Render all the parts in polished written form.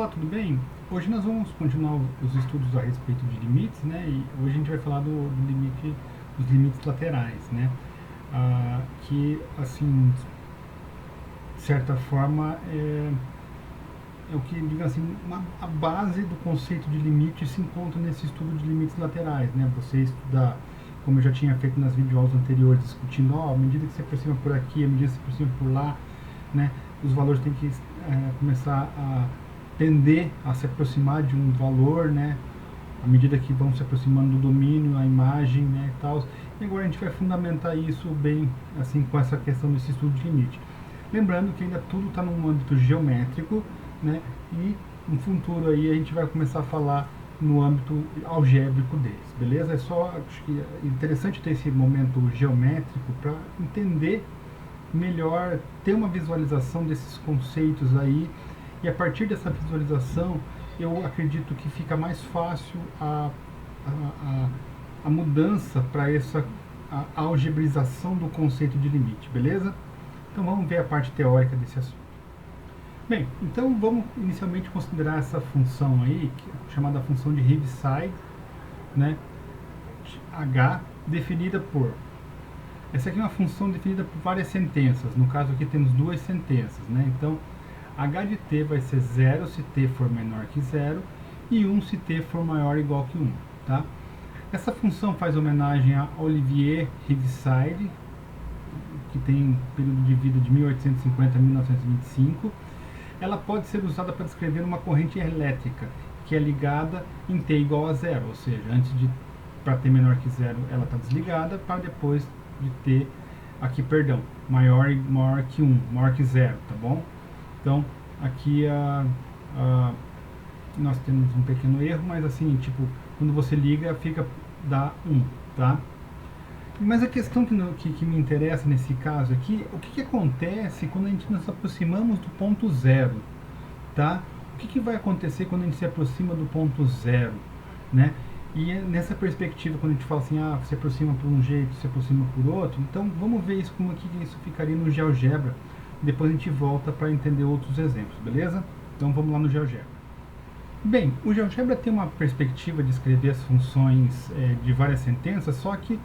Olá, tudo bem? Hoje nós vamos continuar os estudos a respeito de limites, né? E hoje a gente vai falar do limite, dos limites laterais, né? Que, assim, de certa forma, é o que, digamos assim, a base do conceito de limite se encontra nesse estudo de limites laterais, né? Você estudar, como eu já tinha feito nas videoaulas anteriores, discutindo, à medida que se aproxima por aqui, à medida que se aproxima por lá, né? Os valores têm que começar a tender a se aproximar de um valor, né? À medida que vão se aproximando do domínio, a imagem, né, e tal. E agora a gente vai fundamentar isso bem, assim, com essa questão desse estudo de limite. Lembrando que ainda tudo está num âmbito geométrico, né? E no futuro aí a gente vai começar a falar no âmbito algébrico deles, beleza? É só, acho que é interessante ter esse momento geométrico para entender melhor, ter uma visualização desses conceitos aí, e a partir dessa visualização eu acredito que fica mais fácil a mudança para essa algebrização do conceito de limite, beleza? Então vamos ver a parte teórica desse assunto. Bem, então vamos inicialmente considerar essa função aí, chamada função de Heaviside, né? H, definida por... Essa aqui é uma função definida por várias sentenças. No caso aqui temos duas sentenças, né? Então, h de t vai ser 0 se t for menor que 0 e 1 se t for maior ou igual que 1, tá? Essa função faz homenagem a Olivier Heaviside, que tem um período de vida de 1850 a 1925. Ela pode ser usada para descrever uma corrente elétrica que é ligada em t igual a 0, ou seja, para t menor que 0 ela está desligada, para depois de t, aqui, perdão, maior que 1, maior que 0, tá bom? Então, aqui nós temos um pequeno erro, mas assim, tipo, quando você liga, dá 1, tá? Mas a questão que me interessa nesse caso aqui, o que acontece quando a gente nos aproximamos do ponto 0, tá? O que vai acontecer quando a gente se aproxima do ponto 0, né? E nessa perspectiva, quando a gente fala assim, se aproxima por um jeito, se aproxima por outro, então vamos ver isso, como que isso ficaria no GeoGebra. Depois a gente volta para entender outros exemplos, beleza? Então vamos lá no GeoGebra. Bem, o GeoGebra tem uma perspectiva de escrever as funções de várias sentenças, só que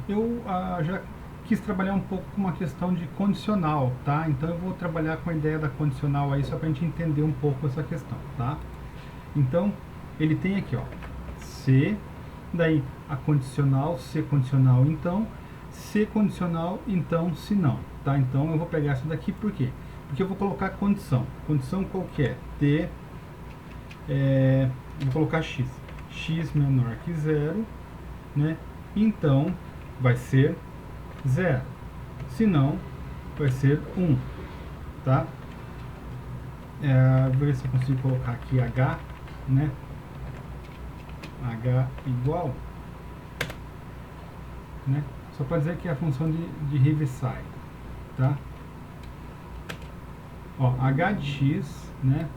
eu já quis trabalhar um pouco com uma questão de condicional, tá? Então eu vou trabalhar com a ideia da condicional aí, só para a gente entender um pouco essa questão, tá? Então, ele tem aqui, ó, C, daí a condicional, C condicional, então, C condicional, então, se não, tá? Então eu vou pegar essa daqui, por quê? Porque eu vou colocar condição. Condição qual que é? T, vou colocar X. X menor que 0, né? Então, vai ser 0. Se não, vai ser 1, tá? Vou ver se eu consigo colocar aqui H, né? H igual, né? Só para dizer que é a função de Heaviside, tá? Ó, H de x, né?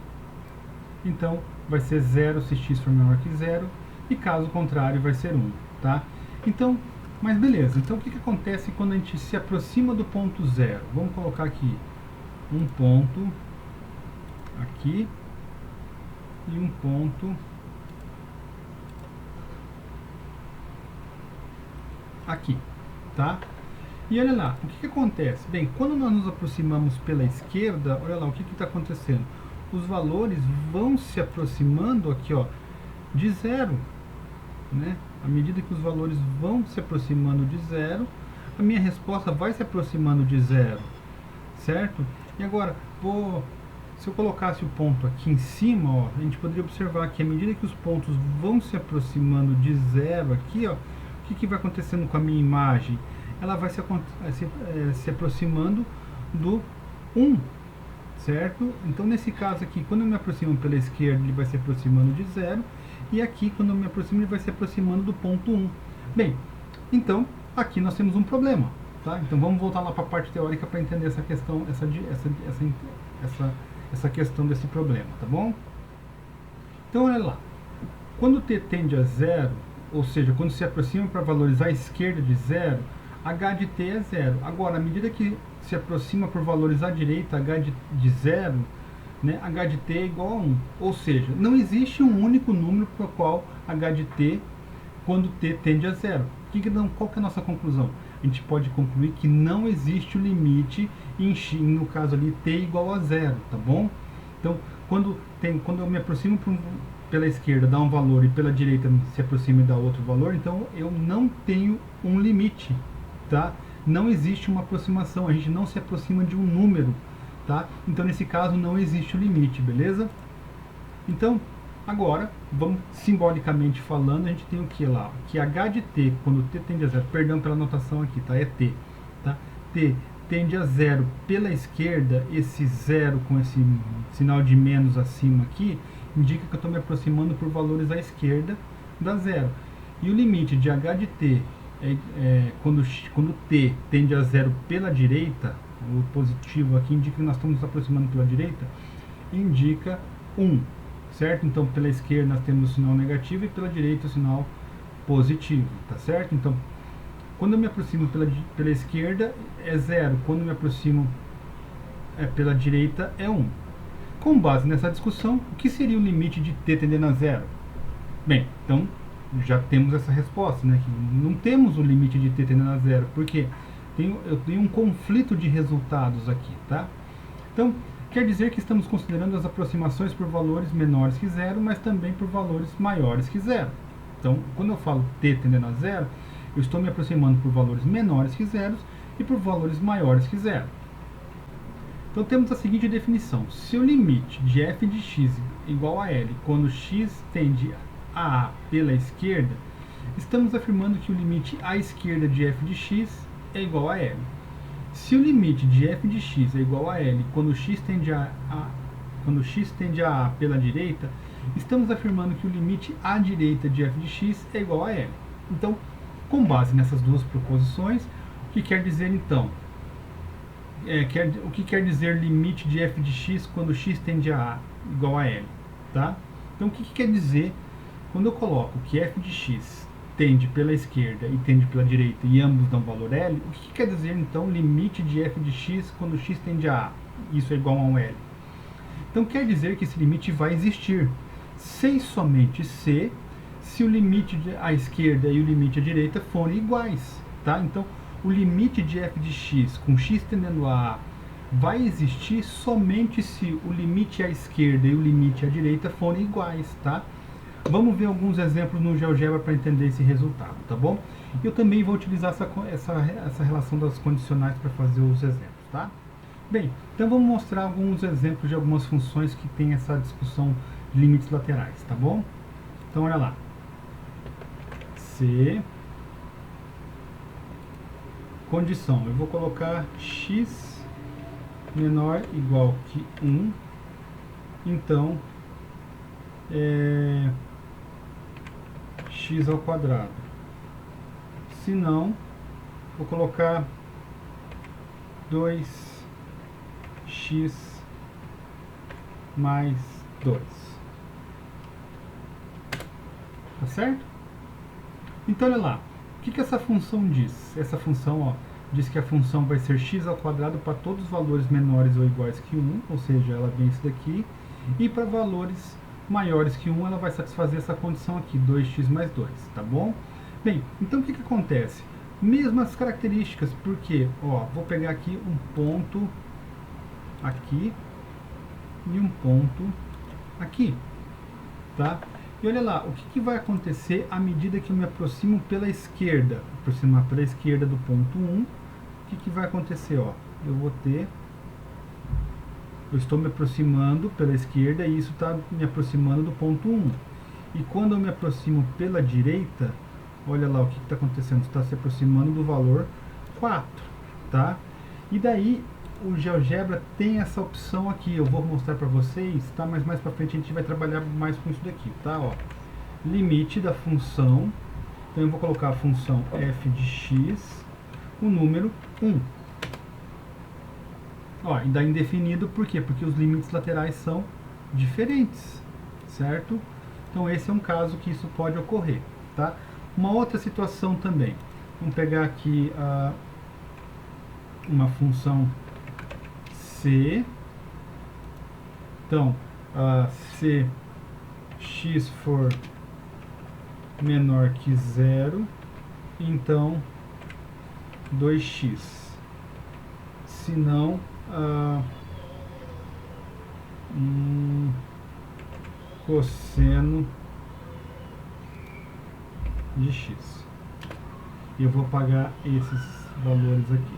Então, vai ser 0 se x for menor que 0, e caso contrário vai ser 1, tá? Então, mas beleza, então o que acontece quando a gente se aproxima do ponto 0? Vamos colocar aqui um ponto aqui e um ponto aqui, tá? E olha lá, o que acontece? Bem, quando nós nos aproximamos pela esquerda, olha lá, o que está acontecendo? Os valores vão se aproximando aqui, ó, de 0, né? À medida que os valores vão se aproximando de 0, a minha resposta vai se aproximando de 0, certo? E agora, se eu colocasse o ponto aqui em cima, ó, a gente poderia observar que à medida que os pontos vão se aproximando de 0 aqui, ó, o que vai acontecendo com a minha imagem? Ela vai se aproximando do 1, certo? Então, nesse caso aqui, quando eu me aproximo pela esquerda, ele vai se aproximando de 0, e aqui, quando eu me aproximo, ele vai se aproximando do ponto 1. Bem, então, aqui nós temos um problema, tá? Então, vamos voltar lá para a parte teórica para entender essa questão, essa questão desse problema, tá bom? Então, olha lá. Quando t tende a 0, ou seja, quando se aproxima para valores à esquerda de 0, h de t é 0. Agora, à medida que se aproxima por valores à direita, h de 0, né, h de t é igual a 1. Ou seja, não existe um único número para o qual h de t, quando t tende a zero. Qual que é a nossa conclusão? A gente pode concluir que não existe o limite em x, no caso ali, t igual a zero, tá bom? Então, quando eu me aproximo pela esquerda dá um valor e pela direita se aproxima e dá outro valor, então eu não tenho um limite, tá? Não existe uma aproximação, a gente não se aproxima de um número, tá? Então nesse caso não existe o limite, beleza? Então, agora, vamos simbolicamente falando, a gente tem o que lá? Que h de t, quando t tende a zero, perdão pela anotação aqui, tá? É t, tá? T tende a zero pela esquerda, esse zero com esse sinal de menos acima aqui, indica que eu estou me aproximando por valores à esquerda da zero. E o limite de h de t, quando t tende a zero pela direita, o positivo aqui indica que nós estamos nos aproximando pela direita, indica 1, certo? Então pela esquerda nós temos o sinal negativo e pela direita o sinal positivo, tá certo? Então, quando eu me aproximo pela esquerda é 0, quando eu me aproximo pela direita é 1. Com base nessa discussão, o que seria o limite de t tendendo a zero? Bem, então já temos essa resposta, né? Que não temos o limite de t tendendo a zero, porque eu tenho um conflito de resultados aqui, tá? Então, quer dizer que estamos considerando as aproximações por valores menores que zero, mas também por valores maiores que zero. Então, quando eu falo t tendendo a zero, eu estou me aproximando por valores menores que zero e por valores maiores que zero. Então temos a seguinte definição: se o limite de f de x igual a L quando x tende a pela esquerda, estamos afirmando que o limite à esquerda de f de x é igual a L. Se o limite de f de x é igual a L quando x tende a pela direita, estamos afirmando que o limite à direita de f de x é igual a L. Então, com base nessas duas proposições, o que quer dizer então? O que quer dizer limite de f de x quando x tende a igual a L? Tá? Então, o que quer dizer quando eu coloco que f de x tende pela esquerda e tende pela direita e ambos dão valor L? O que quer dizer então limite de f de x quando x tende a isso é igual a um L? Então, quer dizer que esse limite vai existir, se e somente se o limite à esquerda e o limite à direita forem iguais, tá? Então, o limite de f de x com x tendendo a A vai existir somente se o limite à esquerda e o limite à direita forem iguais, tá? Vamos ver alguns exemplos no GeoGebra para entender esse resultado, tá bom? Eu também vou utilizar essa relação das condicionais para fazer os exemplos, tá? Bem, então vamos mostrar alguns exemplos de algumas funções que tem essa discussão de limites laterais, tá bom? Então, olha lá. Se condição, eu vou colocar x menor ou igual que 1, então x ao quadrado. Se não, vou colocar 2x mais 2. Tá certo? Então, olha lá. O que essa função diz? Essa função diz que a função vai ser x ao quadrado para todos os valores menores ou iguais que 1, ou seja, ela vem isso daqui, e para valores maiores que 1, ela vai satisfazer essa condição aqui, 2x mais 2, tá bom? Bem, então o que acontece? Mesmas características, porque, vou pegar aqui um ponto aqui e um ponto aqui, tá? E olha lá, o que vai acontecer à medida que eu me aproximo pela esquerda? Aproximar pela esquerda do ponto 1, o que vai acontecer? Eu estou me aproximando pela esquerda e isso está me aproximando do ponto 1. E quando eu me aproximo pela direita, olha lá o que está acontecendo, está se aproximando do valor 4, tá? E daí o GeoGebra tem essa opção aqui, eu vou mostrar para vocês, tá? Mas mais para frente a gente vai trabalhar mais com isso daqui, tá? Limite da função, então eu vou colocar a função f de x, o número 1. E dá indefinido, por quê? Porque os limites laterais são diferentes, certo? Então esse é um caso que isso pode ocorrer, tá? Uma outra situação também, vamos pegar aqui uma função c Então, se x for menor que zero, então 2x. Se não, cosseno de x. E eu vou pagar esses valores aqui.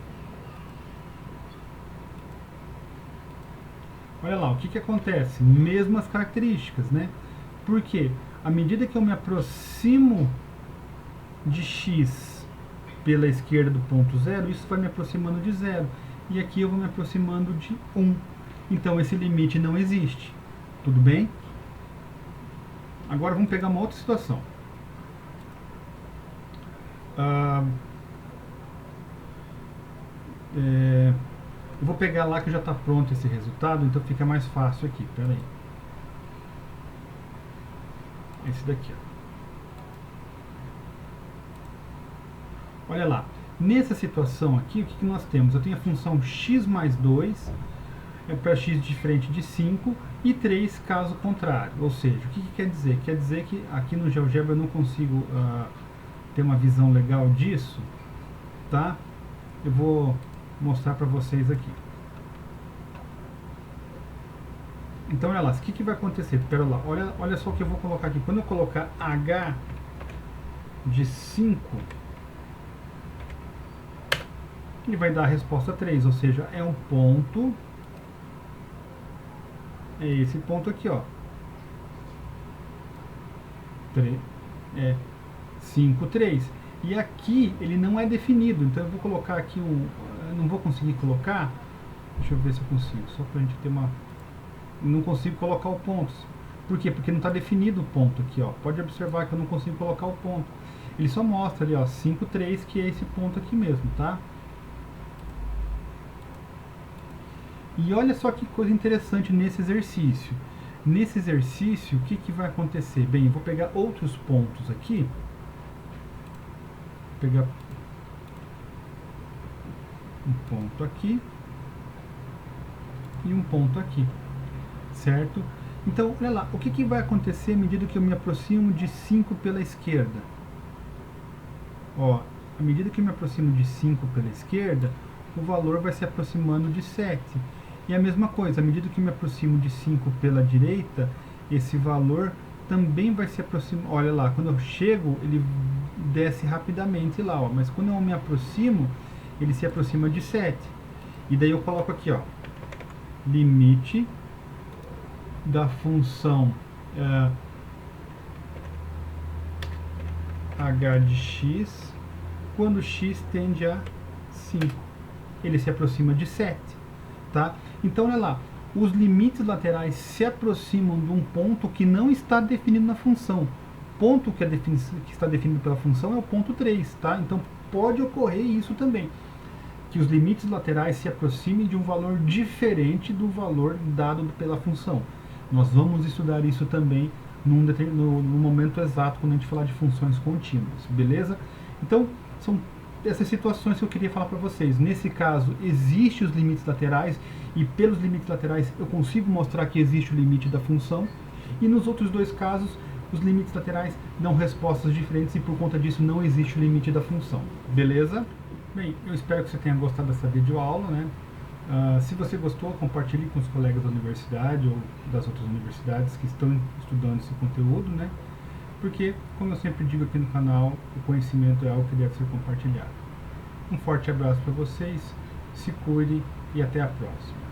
Olha lá, o que que acontece? Mesmas características, né? Porque à medida que eu me aproximo de x pela esquerda do ponto zero, isso vai me aproximando de zero. E aqui eu vou me aproximando de 1. Então esse limite não existe. Tudo bem? Agora vamos pegar uma outra situação. Eu vou pegar lá que já está pronto esse resultado, então fica mais fácil aqui. Pera aí. Esse daqui, ó. Olha lá. Nessa situação aqui, o que nós temos? Eu tenho a função x mais 2 para x diferente de 5 e 3 caso contrário. Ou seja, o que quer dizer? Quer dizer que aqui no GeoGebra eu não consigo ter uma visão legal disso, tá? Eu vou mostrar para vocês aqui. Então, olha lá, o que vai acontecer? Pera lá, olha só o que eu vou colocar aqui. Quando eu colocar h de 5, ele vai dar a resposta 3, ou seja, é um ponto, é esse ponto aqui, ó. 5, 3. E aqui ele não é definido, então eu vou colocar aqui eu não vou conseguir colocar, deixa eu ver se eu consigo, só pra gente ter uma... Não consigo colocar o ponto. Por quê? Porque não está definido o ponto aqui, ó. Pode observar que eu não consigo colocar o ponto. Ele só mostra ali, ó, 5, 3, que é esse ponto aqui mesmo, tá? E olha só que coisa interessante nesse exercício. Nesse exercício, o que vai acontecer? Bem, eu vou pegar outros pontos aqui. Vou pegar um ponto aqui e um ponto aqui, certo? Então, olha lá, o que vai acontecer à medida que eu me aproximo de 5 pela esquerda? Ó, à medida que eu me aproximo de 5 pela esquerda, o valor vai se aproximando de 7. E a mesma coisa, à medida que eu me aproximo de 5 pela direita, esse valor também vai se aproximar. Olha lá, quando eu chego, ele desce rapidamente lá, ó, mas quando eu me aproximo, ele se aproxima de 7. E daí eu coloco aqui, ó, limite da função h de x quando x tende a 5. Ele se aproxima de 7, tá? Então, olha lá, os limites laterais se aproximam de um ponto que não está definido na função. Ponto que está definido pela função é o ponto 3, tá? Então, pode ocorrer isso também, que os limites laterais se aproximem de um valor diferente do valor dado pela função. Nós vamos estudar isso também no momento exato, quando a gente falar de funções contínuas, beleza? Então, são essas situações que eu queria falar para vocês. Nesse caso, existem os limites laterais, e pelos limites laterais eu consigo mostrar que existe o limite da função, e nos outros dois casos, os limites laterais dão respostas diferentes, e por conta disso não existe o limite da função, beleza? Bem, eu espero que você tenha gostado dessa videoaula, né? Se você gostou, compartilhe com os colegas da universidade ou das outras universidades que estão estudando esse conteúdo, né? Porque, como eu sempre digo aqui no canal, o conhecimento é algo que deve ser compartilhado. Um forte abraço para vocês, se cuidem e até a próxima.